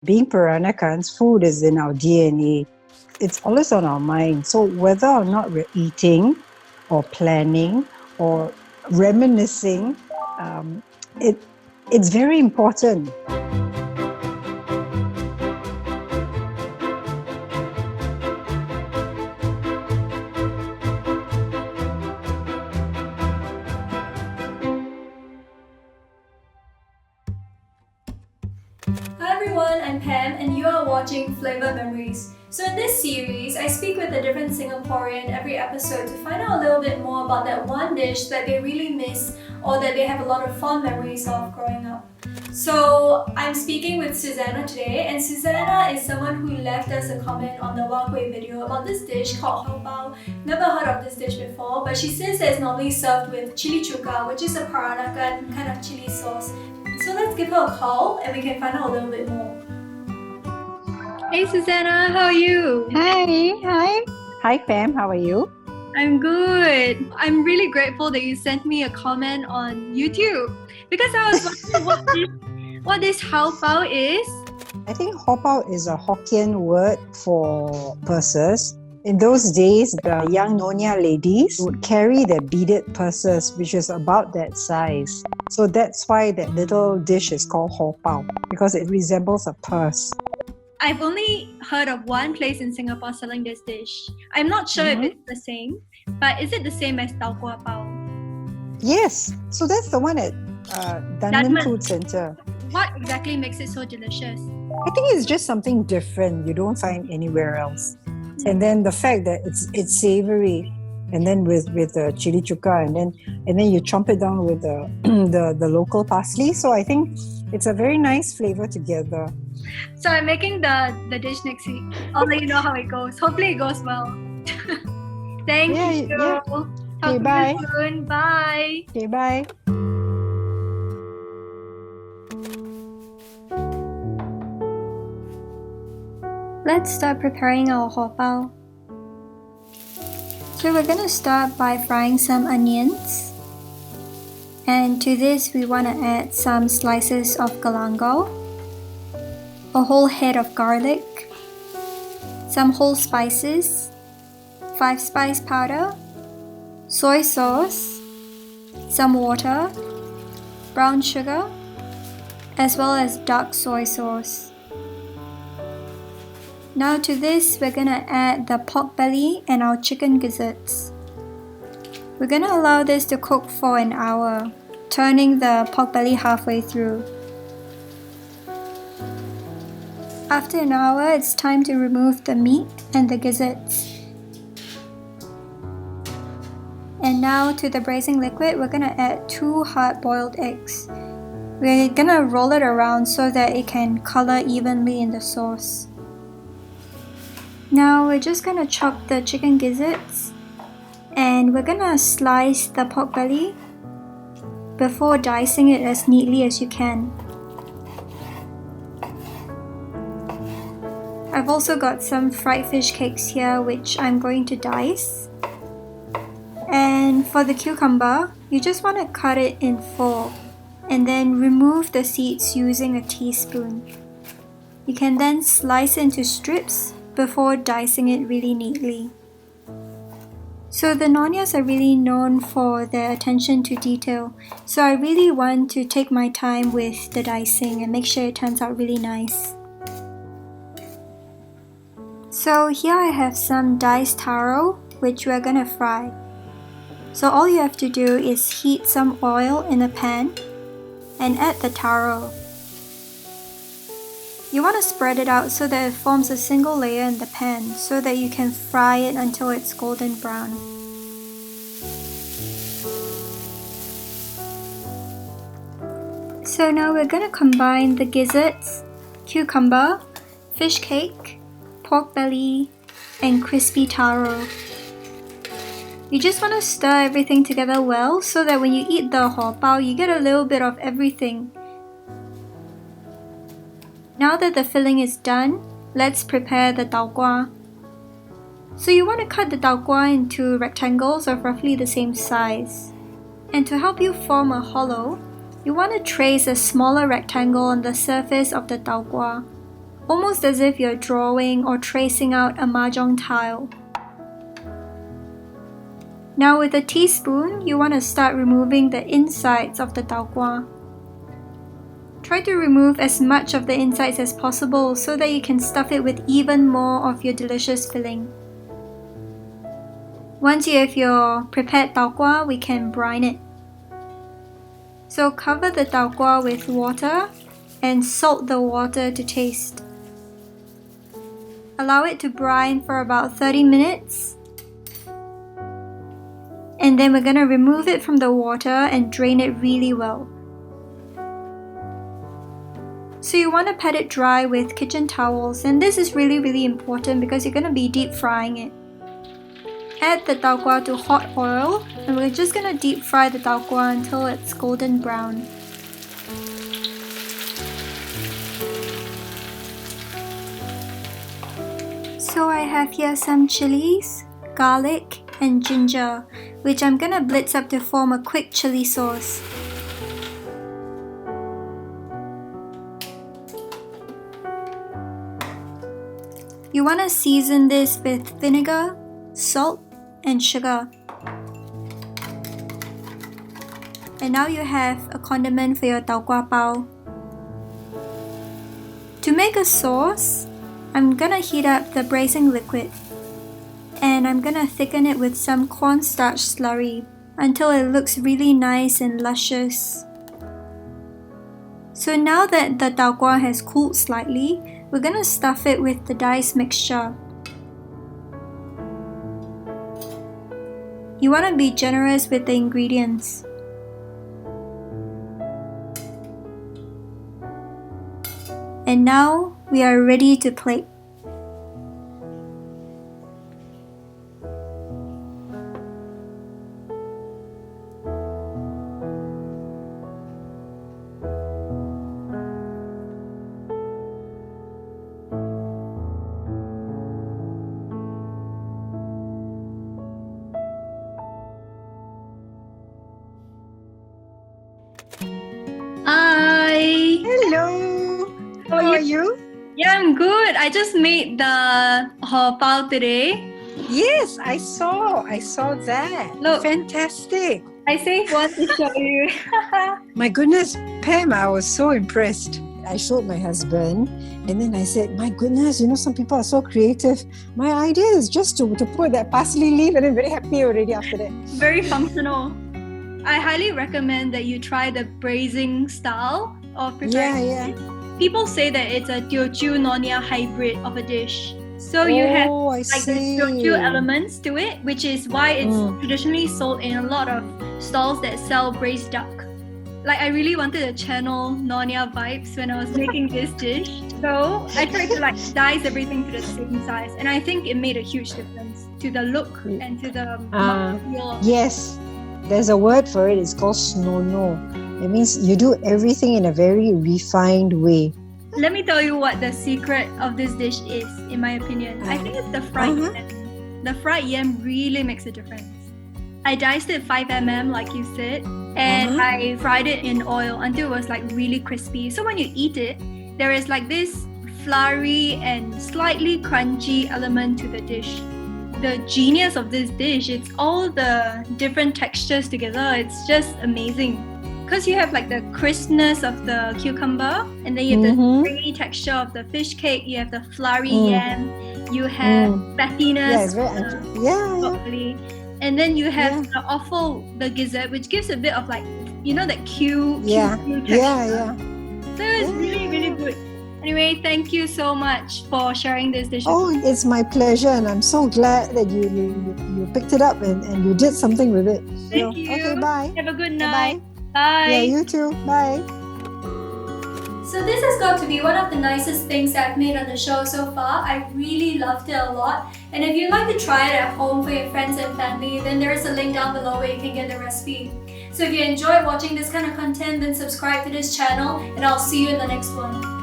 Being Peranakans, food is in our DNA. It's always on our mind. So whether or not we're eating or planning or reminiscing, um, it's very important. Hi everyone, I'm Pam and you are watching Flavour Memories. So in this series, I speak with a different Singaporean every episode to find out a little bit more about that one dish that they really miss or that they have a lot of fond memories of growing up. So I'm speaking with Susanna today, and Susanna is someone who left us a comment on the Walkway video about this dish called Hau Pau. Never heard of this dish before, but she says that it's normally served with chili chuka, which is a Peranakan kind of chili sauce. So let's give her a call and we can find out a little bit more. Hey Susanna, how are you? Hi Pam, how are you? I'm good. I'm really grateful that you sent me a comment on YouTube because I was wondering what this Hau Pau is. I think Hor Pau is a Hokkien word for purses. In those days, the young Nyonya ladies would carry their beaded purses, which is about that size. So that's why that little dish is called Hor Pau, because it resembles a purse. I've only heard of one place in Singapore selling this dish. I'm not sure if it's the same, but is it the same as Tau Kwa Pau? Yes, so that's the one at Dunman Food Centre. What exactly makes it so delicious? I think it's just something different you don't find anywhere else. And then the fact that it's savory, and then with the chili chuka, and then you chomp it down with the local parsley. So I think it's a very nice flavor together. So I'm making the dish next week. I'll let you know how it goes. Hopefully it goes well. Thank you. Yeah. Okay, bye. Soon. Bye. Okay, bye. Let's start preparing our Hor Pau. So we're gonna start by frying some onions. And to this we want to add some slices of galangal, a whole head of garlic, some whole spices, 5 spice powder, soy sauce, some water, brown sugar, as well as dark soy sauce. Now to this, we're gonna add the pork belly and our chicken gizzards. We're gonna allow this to cook for an hour, turning the pork belly halfway through. After an hour, it's time to remove the meat and the gizzards. And now to the braising liquid, we're gonna add 2 hard-boiled eggs. We're gonna roll it around so that it can color evenly in the sauce. Now we're just gonna chop the chicken gizzards and we're gonna slice the pork belly before dicing it as neatly as you can. I've also got some fried fish cakes here which I'm going to dice. And for the cucumber, you just want to cut it in 4 and then remove the seeds using a teaspoon. You can then slice into strips before dicing it really neatly. So the Nyonyas are really known for their attention to detail, so I really want to take my time with the dicing and make sure it turns out really nice. So here I have some diced taro which we're gonna fry. So all you have to do is heat some oil in a pan and add the taro. You want to spread it out so that it forms a single layer in the pan so that you can fry it until it's golden brown. So now we're going to combine the gizzards, cucumber, fish cake, pork belly, and crispy taro. You just want to stir everything together well so that when you eat the Hor Pau, you get a little bit of everything. Now that the filling is done, let's prepare the tau kwa. So you want to cut the tau kwa into rectangles of roughly the same size. And to help you form a hollow, you want to trace a smaller rectangle on the surface of the tau kwa. almost as if you're drawing or tracing out a mahjong tile. Now with a teaspoon, you want to start removing the insides of the tau kwa. Try to remove as much of the insides as possible so that you can stuff it with even more of your delicious filling. Once you have your prepared tau kwa, we can brine it. So cover the tau kwa with water and salt the water to taste. Allow it to brine for about 30 minutes. And then we're going to remove it from the water and drain it really well. So you want to pat it dry with kitchen towels, and this is really important because you're going to be deep frying it. Add the tau kwa to hot oil, and we're just going to deep fry the tau kwa until it's golden brown. So I have here some chilies, garlic, and ginger, which I'm gonna blitz up to form a quick chili sauce. You want to season this with vinegar, salt, and sugar. And now you have a condiment for your Hau Pau. To make a sauce, I'm gonna heat up the braising liquid. And I'm gonna thicken it with some cornstarch slurry until it looks really nice and luscious. So now that the tau kwa has cooled slightly, we're gonna stuff it with the diced mixture. You wanna be generous with the ingredients. And now we are ready to plate. Hi! Hello! How are you? Yeah, I'm good. I just made the Hor Pau today. Yes, I saw that. Look. Fantastic. I saved one to show you. My goodness, Pam, I was so impressed. I showed my husband and then I said, my goodness, some people are so creative. My idea is just to put that parsley leaf, and I'm very happy already after that. Very functional. I highly recommend that you try the braising style of preparing. Yeah. People say that it's a Teochew-Nyonya hybrid of a dish. So you have I the see. Teochew elements to it, which is why it's traditionally sold in a lot of stalls that sell braised duck. Like, I really wanted to channel Nyonya vibes when I was making this dish. So I tried to dice everything to the same size, and I think it made a huge difference to the look and to the mouthfeel. Yes, there's a word for it. It's called snono. It means you do everything in a very refined way. Let me tell you what the secret of this dish is, in my opinion. I think it's the fried yam. The fried yam really makes a difference. I diced it 5 mm like you said, and I fried it in oil until it was really crispy. So when you eat it, there is this floury and slightly crunchy element to the dish. The genius of this dish, it's all the different textures together. It's just amazing. Because you have the crispness of the cucumber, and then you have the stringy texture of the fish cake, you have the floury yam, you have fattiness. Yeah, it's very properly. And then you have the offal, the gizzard, which gives a bit of that Q texture. Yeah. So it's really good. Anyway, thank you so much for sharing this dish. Oh, it's my pleasure, and I'm so glad that you picked it up and you did something with it. Thank you. Okay, bye. Have a good night. Bye. Bye. Yeah, you too. Bye. So this has got to be one of the nicest things I've made on the show so far. I really loved it a lot. And if you'd like to try it at home for your friends and family, then there's a link down below where you can get the recipe. So if you enjoyed watching this kind of content, then subscribe to this channel, and I'll see you in the next one.